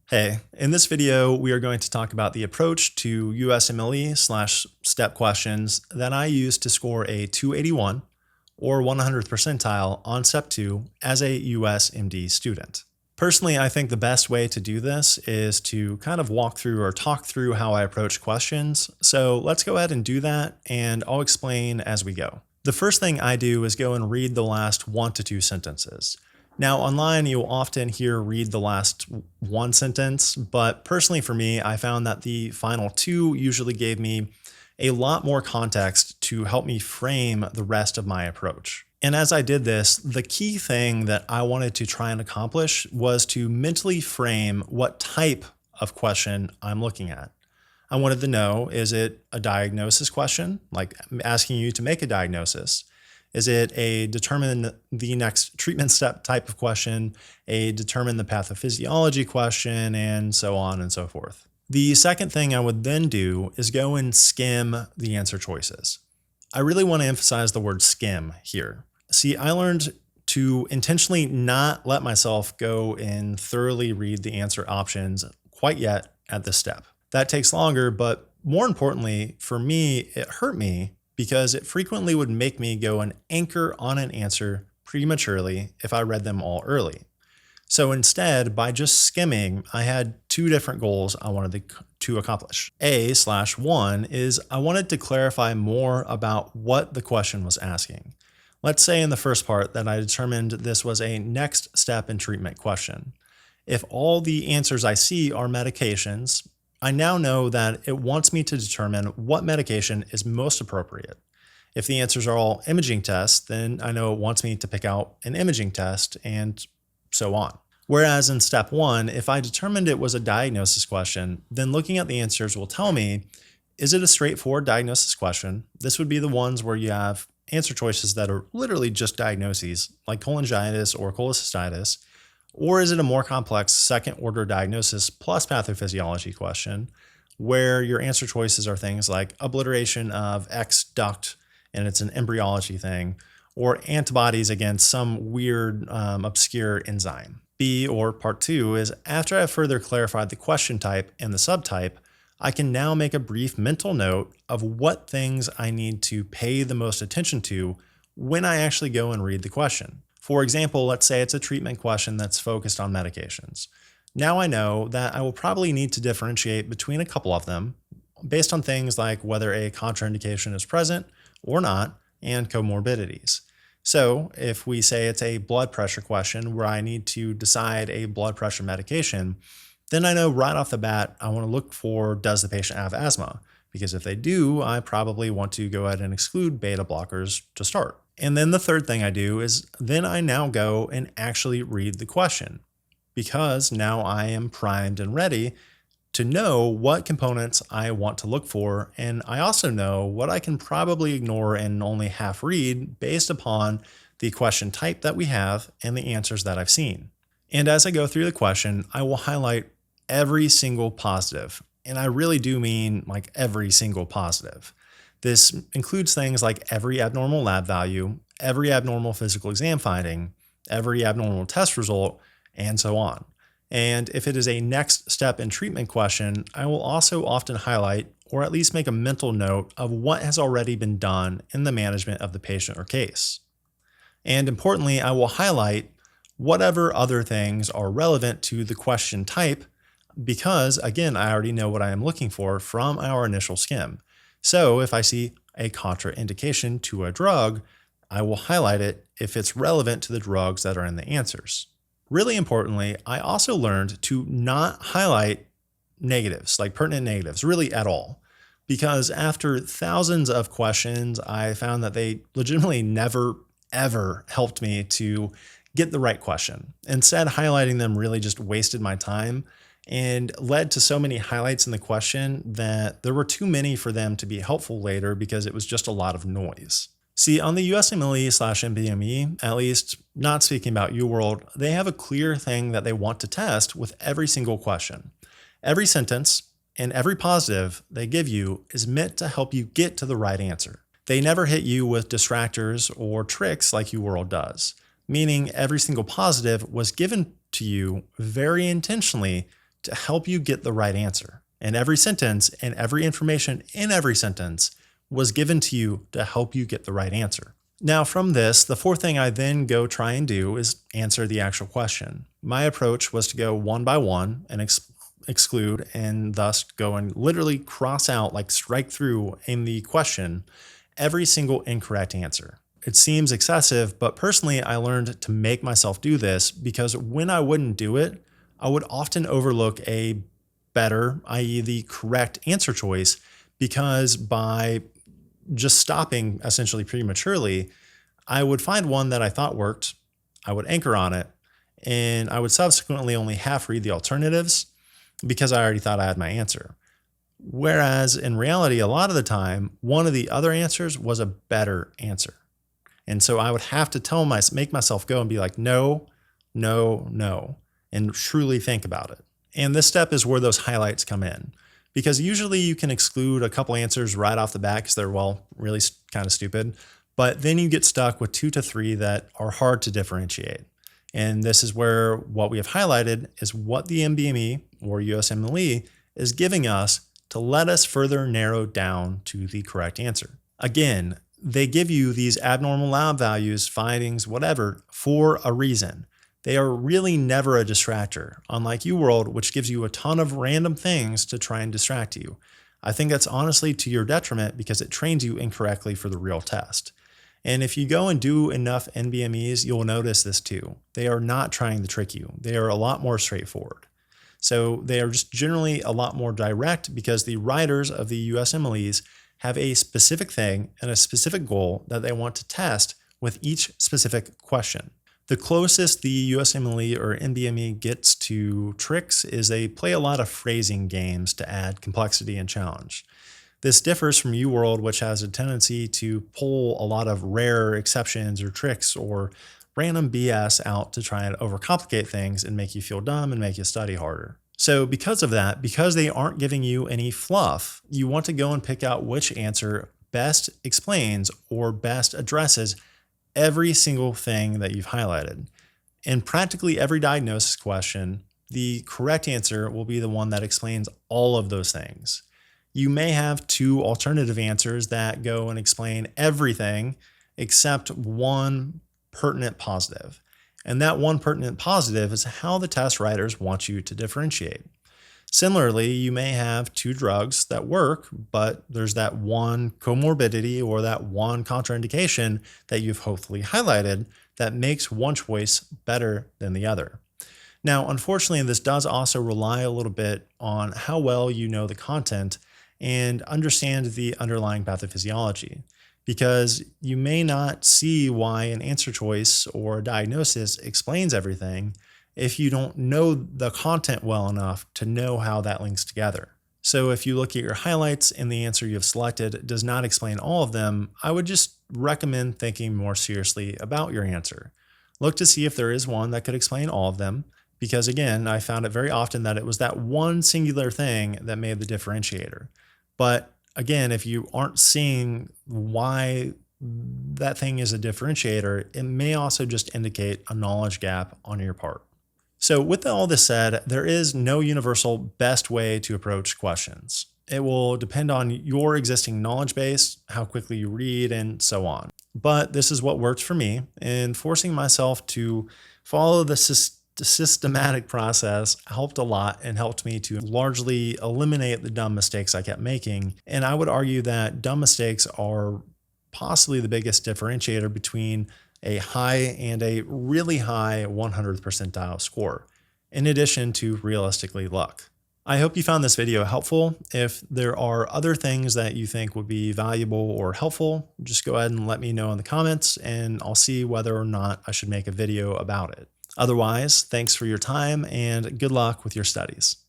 Hey, in this video, we are going to talk about the approach to USMLE/STEP questions that I use to score a 281 or 100th percentile on Step 2 as a USMD student. Personally, I think the best way to do this is to kind of walk through or talk through how I approach questions. So let's go ahead and do that, and I'll explain as we go. The first thing I do is go and read the last 1 to 2 sentences. Now, online, you'll often hear read the last one sentence, but personally for me, I found that the final 2 usually gave me a lot more context to help me frame the rest of my approach. And as I did this, the key thing that I wanted to try and accomplish was to mentally frame what type of question I'm looking at. I wanted to know, is it a diagnosis question, like asking you to make a diagnosis? Is it a determine the next treatment step type of question, a determine the pathophysiology question, and so on and so forth? The second thing I would then do is go and skim the answer choices. I really want to emphasize the word skim here. See, I learned to intentionally not let myself go and thoroughly read the answer options quite yet at this step. That takes longer, but more importantly, for me, it hurt me because it frequently would make me go and anchor on an answer prematurely if I read them all early. So instead, by just skimming, I had 2 different goals I wanted to accomplish. A/1 is I wanted to clarify more about what the question was asking. Let's say in the first part that I determined this was a next step in treatment question. If all the answers I see are medications, I now know that it wants me to determine what medication is most appropriate. If the answers are all imaging tests, then I know it wants me to pick out an imaging test and so on. Whereas in step 1, if I determined it was a diagnosis question, then looking at the answers will tell me, is it a straightforward diagnosis question? This would be the ones where you have answer choices that are literally just diagnoses, like cholangitis or cholecystitis. Or is it a more complex second-order diagnosis plus pathophysiology question, where your answer choices are things like obliteration of X duct, and it's an embryology thing, or antibodies against some weird, obscure enzyme? B, or part 2, is after I've further clarified the question type and the subtype, I can now make a brief mental note of what things I need to pay the most attention to when I actually go and read the question. For example, let's say it's a treatment question that's focused on medications. Now I know that I will probably need to differentiate between a couple of them based on things like whether a contraindication is present or not and comorbidities. So if we say it's a blood pressure question where I need to decide a blood pressure medication, then I know right off the bat I want to look for, does the patient have asthma? Because if they do, I probably want to go ahead and exclude beta blockers to start. And then the third thing I do is then I now go and actually read the question, because now I am primed and ready to know what components I want to look for. And I also know what I can probably ignore and only half read based upon the question type that we have and the answers that I've seen. And as I go through the question, I will highlight every single positive. And I really do mean like every single positive. This includes things like every abnormal lab value, every abnormal physical exam finding, every abnormal test result, and so on. And if it is a next step in treatment question, I will also often highlight or at least make a mental note of what has already been done in the management of the patient or case. And importantly, I will highlight whatever other things are relevant to the question type because, again, I already know what I am looking for from our initial skim. So if I see a contraindication to a drug, I will highlight it if it's relevant to the drugs that are in the answers. Really importantly, I also learned to not highlight negatives, like pertinent negatives, really at all. Because after thousands of questions, I found that they legitimately never, ever helped me to get the right question. Instead, highlighting them really just wasted my time and led to so many highlights in the question that there were too many for them to be helpful later because it was just a lot of noise. See, on the USMLE/NBME, at least not speaking about UWorld, they have a clear thing that they want to test with every single question. Every sentence and every positive they give you is meant to help you get to the right answer. They never hit you with distractors or tricks like UWorld does, meaning every single positive was given to you very intentionally to help you get the right answer. And every sentence and every information in every sentence was given to you to help you get the right answer. Now, from this, the fourth thing I then go try and do is answer the actual question. My approach was to go one by one and exclude, and thus go and literally cross out, like strike through in the question, every single incorrect answer. It seems excessive, but personally, I learned to make myself do this because when I wouldn't do it, I would often overlook a better, i.e. the correct answer choice, because by just stopping essentially prematurely, I would find one that I thought worked, I would anchor on it, and I would subsequently only half read the alternatives because I already thought I had my answer. Whereas in reality, a lot of the time, one of the other answers was a better answer. And so I would have to make myself go and be like, no, no, no, and truly think about it. And this step is where those highlights come in, because usually you can exclude a couple answers right off the bat because they're, well, really kind of stupid. But then you get stuck with 2 to 3 that are hard to differentiate. And this is where what we have highlighted is what the NBME or USMLE is giving us to let us further narrow down to the correct answer. Again, they give you these abnormal lab values, findings, whatever, for a reason. They are really never a distractor, unlike UWorld, which gives you a ton of random things to try and distract you. I think that's honestly to your detriment because it trains you incorrectly for the real test. And if you go and do enough NBMEs, you'll notice this too. They are not trying to trick you. They are a lot more straightforward. So they are just generally a lot more direct because the writers of the USMLEs have a specific thing and a specific goal that they want to test with each specific question. The closest the USMLE or NBME gets to tricks is they play a lot of phrasing games to add complexity and challenge. This differs from UWorld, which has a tendency to pull a lot of rare exceptions or tricks or random BS out to try and overcomplicate things and make you feel dumb and make you study harder. So because of that, because they aren't giving you any fluff, you want to go and pick out which answer best explains or best addresses every single thing that you've highlighted. In practically every diagnosis question, the correct answer will be the one that explains all of those things. You may have 2 alternative answers that go and explain everything except one pertinent positive. And that one pertinent positive is how the test writers want you to differentiate. Similarly, you may have 2 drugs that work, but there's that one comorbidity or that one contraindication that you've hopefully highlighted that makes one choice better than the other. Now, unfortunately, this does also rely a little bit on how well you know the content and understand the underlying pathophysiology, because you may not see why an answer choice or a diagnosis explains everything if you don't know the content well enough to know how that links together. So if you look at your highlights and the answer you've selected does not explain all of them, I would just recommend thinking more seriously about your answer. Look to see if there is one that could explain all of them, because again, I found it very often that it was that one singular thing that made the differentiator. But again, if you aren't seeing why that thing is a differentiator, it may also just indicate a knowledge gap on your part. So with all this said, there is no universal best way to approach questions. It will depend on your existing knowledge base, how quickly you read, and so on. But this is what worked for me, and forcing myself to follow the systematic process helped a lot and helped me to largely eliminate the dumb mistakes I kept making. And I would argue that dumb mistakes are possibly the biggest differentiator between a high and a really high 100th percentile score, in addition to realistically luck. I hope you found this video helpful. If there are other things that you think would be valuable or helpful, just go ahead and let me know in the comments and I'll see whether or not I should make a video about it. Otherwise, thanks for your time and good luck with your studies.